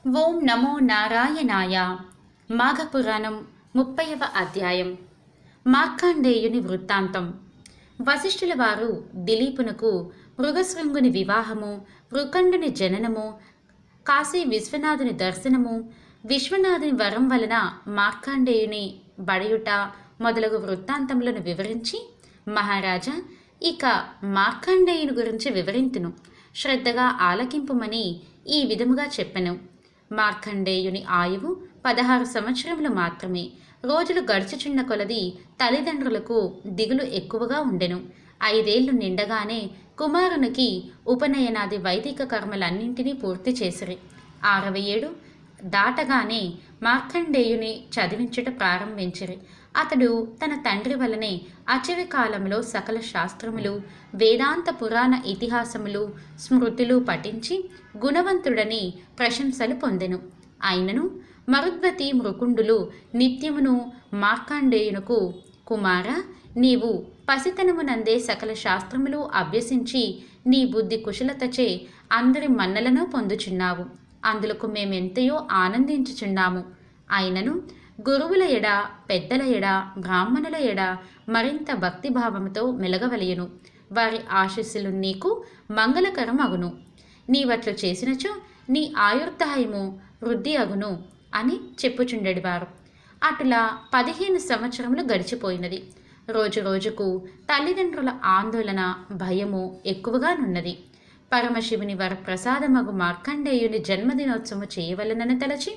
ఓం నమో నారాయణాయ. మాఘపురాణం 30వ అధ్యాయం. మార్కండేయుని వృత్తాంతం. వశిష్ఠుల వారు దిలీపునకు మృగశృంగుని వివాహము, మృకండుని జననము, కాశీ విశ్వనాథుని దర్శనము, విశ్వనాథుని వరం వలన మార్కండేయుని బడయుట మొదలగు వృత్తాంతములను వివరించి, మహారాజా, ఇక మార్కండేయుని గురించి వివరింతును, శ్రద్ధగా ఆలకింపుమని ఈ విధముగా చెప్పెను. మార్కండేయుని ఆయువు 16 సంవత్సరములు మాత్రమే. రోజులు గడుచుచున్న కొలది తల్లిదండ్రులకు దిగులు ఎక్కువగా ఉండెను. 5 ఏళ్లు నిండగానే కుమారునికి ఉపనయనాది వైదిక కర్మలన్నింటినీ పూర్తి చేసిరి. 6వ ఏడు దాటగానే మార్కండేయుని చదివించుట ప్రారంభించిరి. అతడు తన తండ్రి వలనే అచవి కాలంలో సకల శాస్త్రములు, వేదాంత పురాణ ఇతిహాసములు, స్మృతులు పఠించి గుణవంతుడని ప్రశంసలు పొందెను. అయినను మరుద్వతి మృకుండులు నిత్యమును మార్కండేయునకు, కుమార, నీవు పసితనమునందే సకల శాస్త్రములు అభ్యసించి నీ బుద్ధి కుశలతచే అందరి మన్నలను పొందుచున్నావు. అందులకు మేమెంతయో ఆనందించుచున్నాము. అయినను గురువుల ఎడ, పెద్దల ఎడ, బ్రాహ్మణుల ఎడ మరింత భక్తిభావముతో మెలగవలయును. వారి ఆశీస్సులు నీకు మంగళకరం అగును. నీవట్లు చేసినచో నీ ఆయుర్దాయము వృద్ధి అగును అని చెప్పుచుండెడివారు. అటులా 15 సంవత్సరములు గడిచిపోయినది. రోజు రోజుకు తల్లిదండ్రుల ఆందోళన, భయము ఎక్కువగానున్నది. పరమశివుని వరప్రసాదమగు మార్కండేయుని జన్మదినోత్సవం చేయవలనని తలచి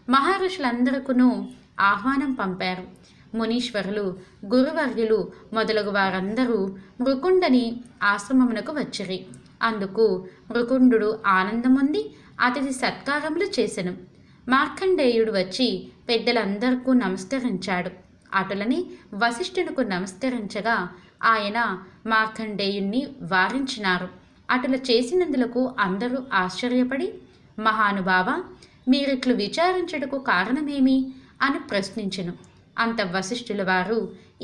మహర్షులందరికీ ఆహ్వానం పంపారు. మునీశ్వరులు, గురువర్యులు మొదలగు వారందరూ మృకుండని ఆశ్రమమునకు వచ్చిరి. అందుకు మృకుండు ఆనందముంది అతిథి సత్కారములు చేసెను. మార్కండేయుడు వచ్చి పెద్దలందరికీ నమస్కరించాడు. అటులని వశిష్ఠునకు నమస్కరించగా ఆయన మార్కండేయుణ్ణి వారించినారు. అటుల చేసినందులకు అందరూ ఆశ్చర్యపడి, మహానుభావ, మీరిట్లు విచారించుటకు కారణమేమి అని ప్రశ్నించెను. అంత వశిష్ఠుల వారు,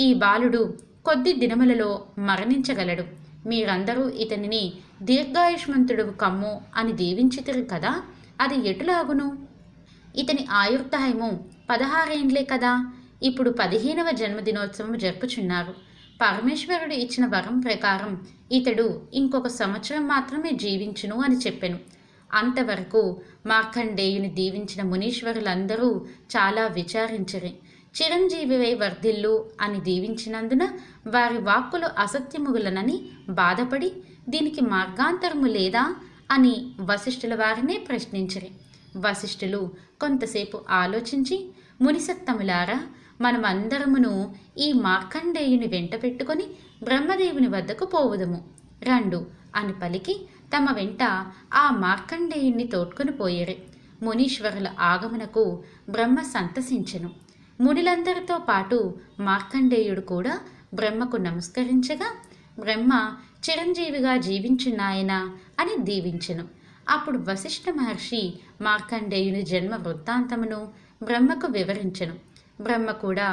ఈ బాలుడు కొద్ది దినములలో మరణించగలడు. మీరందరూ ఇతనిని దీర్ఘాయుష్మంతుడు కమ్ము అని దీవించితిరు కదా, అది ఎటులాగును? ఇతని ఆయుర్దాయము 16 ఏండ్లే కదా. ఇప్పుడు 15వ జన్మదినోత్సవం జరుపుచున్నారు. పరమేశ్వరుడు ఇచ్చిన వరం ప్రకారం ఇతడు ఇంకొక సంవత్సరం మాత్రమే జీవించును అని చెప్పెను. అంతవరకు మార్కండేయుని దీవించిన మునీశ్వరులందరూ చాలా విచారించిరి. చిరంజీవివై వర్ధిల్లు అని దీవించినందున వారి వాక్కులు అసత్యముగులనని బాధపడి, దీనికి మార్గాంతరము లేదా అని వశిష్ఠుల వారినే ప్రశ్నించిరి. వశిష్ఠులు కొంతసేపు ఆలోచించి, మునిసత్తములారా, మనమందరమును ఈ మార్కండేయుని వెంట పెట్టుకొని బ్రహ్మదేవుని వద్దకు పోవుదము రండు అని పలికి తమ వెంట ఆ మార్కండేయుణ్ణి తోడ్కొని పోయిరి. మునీశ్వరుల ఆగమనకు బ్రహ్మ సంతసించెను. మునులందరితో పాటు మార్కండేయుడు కూడా బ్రహ్మకు నమస్కరించగా, బ్రహ్మ చిరంజీవిగా జీవించున్నాయన అని దీవించెను. అప్పుడు వశిష్ఠ మహర్షి మార్కండేయుని జన్మ వృత్తాంతమును బ్రహ్మకు వివరించెను. బ్రహ్మ కూడా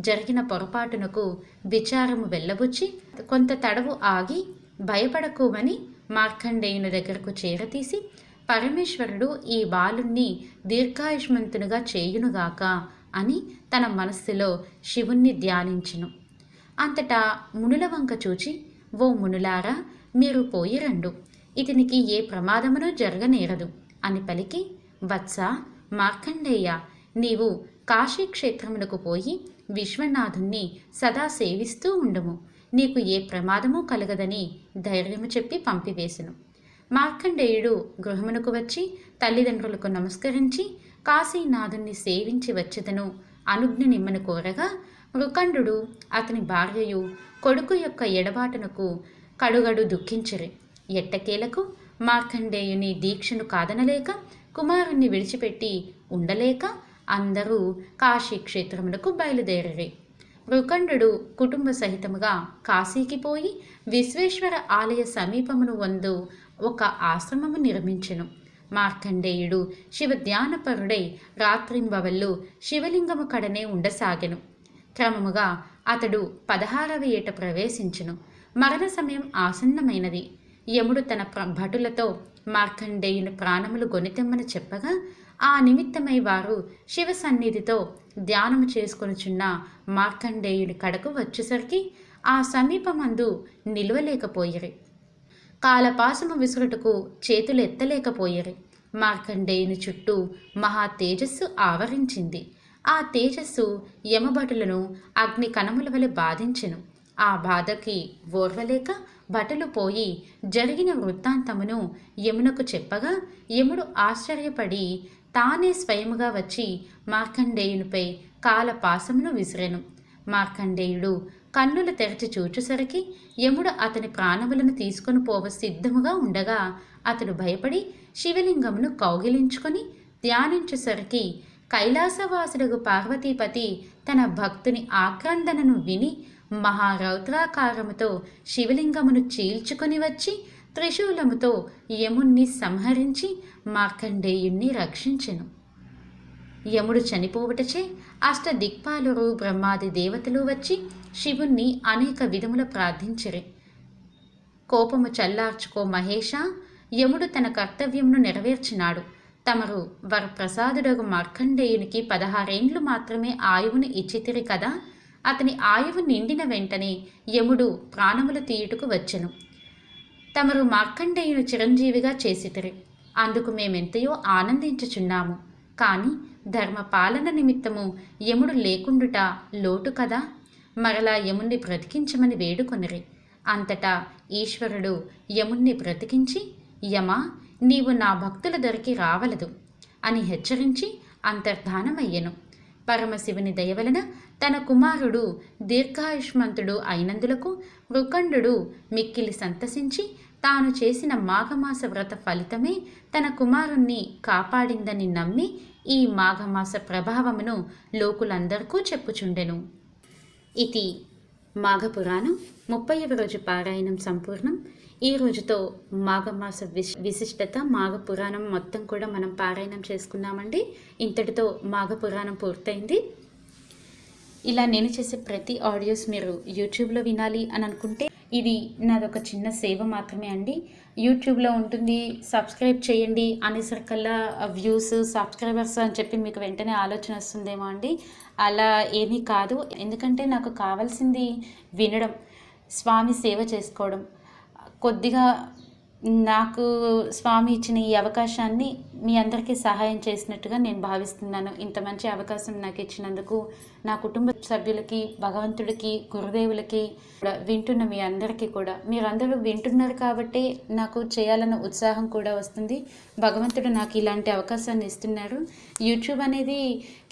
జరిగిన పొరపాటునకు విచారము వెళ్ళబుచ్చి కొంత తడవు ఆగి, భయపడకోమని మార్కండేయుని దగ్గరకు చేరతీసి, పరమేశ్వరుడు ఈ బాలుణ్ణి దీర్ఘాయుష్మంతునిగా చేయునుగాక అని తన మనస్సులో శివుణ్ణి ధ్యానించును. అంతటా మునుల వంక చూచి, ఓ మునులారా, మీరు పోయిరండు, ఇతనికి ఏ ప్రమాదమునూ జరగనేరదు అని పలికి, వత్స మార్కండేయ, నీవు కాశీక్షేత్రమునకు పోయి విశ్వనాథుణ్ణి సదా సేవిస్తూ ఉండుము. నీకు ఏ ప్రమాదము కలగదని ధైర్యము చెప్పి పంపివేశను. మార్కండేయుడు గృహమునకు వచ్చి తల్లిదండ్రులకు నమస్కరించి కాశీనాథుణ్ణి సేవించి వచ్చేదను అనుజ్ఞ నిమ్మను కోరగా, మృకండు అతని భార్యయు కొడుకు యొక్క ఎడబాటునకు కడుగడు దుఃఖించిరి. ఎట్టకేలకు మార్కండేయుని దీక్షను కాదనలేక, కుమారుణ్ణి విడిచిపెట్టి ఉండలేక అందరూ కాశీక్షేత్రమునకు బయలుదేరిరి. మృకండు కుటుంబ సహితముగా కాశీకి పోయి విశ్వేశ్వర ఆలయ సమీపమును వందు ఒక ఆశ్రమము నిర్మించెను. మార్కండేయుడు శివధ్యానపరుడై రాత్రింబవళ్ళు శివలింగము కడనే ఉండసాగెను. క్రమముగా అతడు 16వ ఏట ప్రవేశించెను. మరణ సమయం ఆసన్నమైనది. యముడు తన భటులతో మార్కండేయుని ప్రాణములు గొనితెమ్మని చెప్పగా ఆ నిమిత్తమై వారు శివ సన్నిధితో ధ్యానము చేసుకొనుచున్న మార్కండేయుని కడకు వచ్చేసరికి ఆ సమీపమందు నిలువలేకపోయిరి. కాలపాసము విసురుటకు చేతులు ఎత్తలేకపోయిరి. మార్కండేయుని చుట్టూ మహా తేజస్సు ఆవరించింది. ఆ తేజస్సు యమభటులను అగ్ని కణముల వలె బాధించెను. ఆ బాధకి ఓర్వలేక భటులు పోయి జరిగిన వృత్తాంతమును యమునకు చెప్పగా యముడు ఆశ్చర్యపడి తానే స్వయముగా వచ్చి మార్కండేయునిపై కాలపాసమును విసిరెను. మార్కండేయుడు కన్నులు తెరచి చూచుసరికి యముడు అతని ప్రాణములను తీసుకొని పోవ సిద్ధముగా ఉండగా అతడు భయపడి శివలింగమును కౌగిలించుకొని ధ్యానించేసరికి కైలాసవాసుడగు పార్వతీపతి తన భక్తుని ఆక్రందనను విని మహారౌద్రాకారముతో శివలింగమును చీల్చుకొని వచ్చి త్రిశూలముతో యముణ్ణి సంహరించి మార్కండేయుణ్ణి రక్షించెను. యముడు చనిపోవుటచే అష్టదిక్పాలురు బ్రహ్మాది దేవతలు వచ్చి శివుణ్ణి అనేక విధముల ప్రార్థించిరి. కోపము చల్లార్చుకో మహేష, యముడు తన కర్తవ్యమును నెరవేర్చినాడు. తమరు వరప్రసాదుడగు మార్కండేయునికి 16 ఏండ్లు మాత్రమే ఆయువుని ఇచ్చితిరి కదా. అతని ఆయువు నిండిన వెంటనే యముడు ప్రాణములు తీయుటకు వచ్చెను. తమరు మార్కండేయుని చిరంజీవిగా చేసితిరి. అందుకు మేమెంతయో ఆనందించుచున్నాము. కాని ధర్మపాలన నిమిత్తము యముడు లేకుండుట లోటు కదా. మరలా యముణ్ణి బ్రతికించమని వేడుకొనిరి. అంతటా ఈశ్వరుడు యముణ్ణి బ్రతికించి, యమా, నీవు నా భక్తుల దొరికి రావలదు అని హెచ్చరించి అంతర్ధానమయ్యెను. పరమశివుని దయవలన తన కుమారుడు దీర్ఘాయుష్మంతుడు అయినందులకు మృకండు మిక్కిలి సంతసించి తాను చేసిన మాఘమాస వ్రత ఫలితమే తన కుమారుణ్ణి కాపాడిందని నమ్మి ఈ మాఘమాస ప్రభావమును లోకులందరికీ చెప్పుచుండెను. ఇది మాఘపురాణం 30వ రోజు పారాయణం సంపూర్ణం. ఈ రోజుతో మాఘమాస విశిష్టత మాఘపురాణం మొత్తం కూడా మనం పారాయణం చేసుకున్నామండి. ఇంతటితో మాఘపురాణం పూర్తయింది. ఇలా నేను చేసే ప్రతి ఆడియోస్ మీరు యూట్యూబ్లో వినాలి అని అనుకుంటే ఇది నాదొక చిన్న సేవ మాత్రమే అండి. యూట్యూబ్లో ఉంటుంది, సబ్స్క్రైబ్ చేయండి అనేసరికల్లా వ్యూస్, సబ్స్క్రైబర్స్ అని చెప్పి మీకు వెంటనే ఆలోచన వస్తుందేమో అండి. అలా ఏమీ కాదు. ఎందుకంటే నాకు కావాల్సింది వినడం, స్వామి సేవ చేసుకోవడం. కొద్దిగా నాకు స్వామి ఇచ్చిన ఈ అవకాశాన్ని మీ అందరికీ సహాయం చేసినట్టుగా నేను భావిస్తున్నాను. ఇంత మంచి అవకాశం నాకు ఇచ్చినందుకు నా కుటుంబ సభ్యులకి, భగవంతుడికి, గురుదేవులకి, వింటున్న మీ అందరికీ కూడా, మీరందరూ వింటున్నారు కాబట్టి నాకు చేయాలన్న ఉత్సాహం కూడా వస్తుంది. భగవంతుడు నాకు ఇలాంటి అవకాశాన్ని ఇస్తున్నారు. యూట్యూబ్ అనేది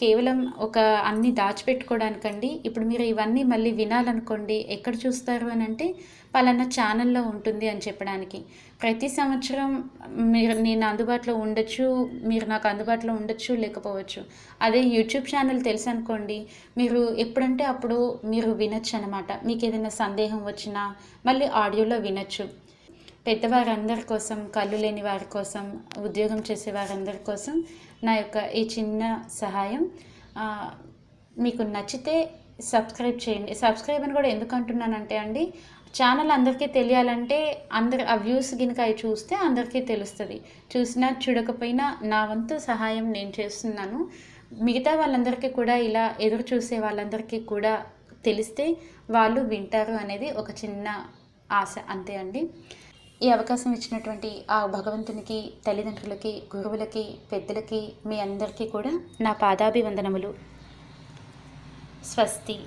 కేవలం ఒక అన్నీ దాచిపెట్టుకోవడానికండి. ఇప్పుడు మీరు ఇవన్నీ మళ్ళీ వినాలనుకోండి, ఎక్కడ చూస్తారు అని అంటే పలానా ఛానల్లో ఉంటుంది అని చెప్పడానికి. ప్రతి సంవత్సరం నేను అందుబాటులో ఉండొచ్చు, మీరు నాకు అందుబాటులో ఉండొచ్చు, లేకపోవచ్చు. అదే యూట్యూబ్ ఛానల్ తెలుసు అనుకోండి, మీరు ఎప్పుడంటే అప్పుడు మీరు వినొచ్చు అనమాట. మీకు ఏదైనా సందేహం వచ్చినా మళ్ళీ ఆడియోలో వినొచ్చు. పెద్దవారందరి కోసం, కళ్ళు లేని వారి కోసం, ఉద్యోగం చేసే వారందరి కోసం నా యొక్క ఈ చిన్న సహాయం. మీకు నచ్చితే సబ్స్క్రైబ్ చేయండి. సబ్స్క్రైబ్ అని కూడా ఎందుకు అంటున్నానంటే అండి, ఛానల్ అందరికీ తెలియాలంటే ఆ వ్యూస్ గినక అవి చూస్తే అందరికీ తెలుస్తుంది. చూసినా చూడకపోయినా నా వంతు సహాయం నేను చేస్తున్నాను. మిగతా వాళ్ళందరికీ కూడా, ఇలా ఎదురు చూసే వాళ్ళందరికీ కూడా తెలిస్తే వాళ్ళు వింటారు అనేది ఒక చిన్న ఆశ, అంతే అండి. ఈ అవకాశం ఇచ్చినటువంటి ఆ భగవంతునికి, తల్లిదండ్రులకి, గురువులకి, పెద్దలకి, మీ అందరికీ కూడా నా పాదాభివందనములు. స్వస్తి.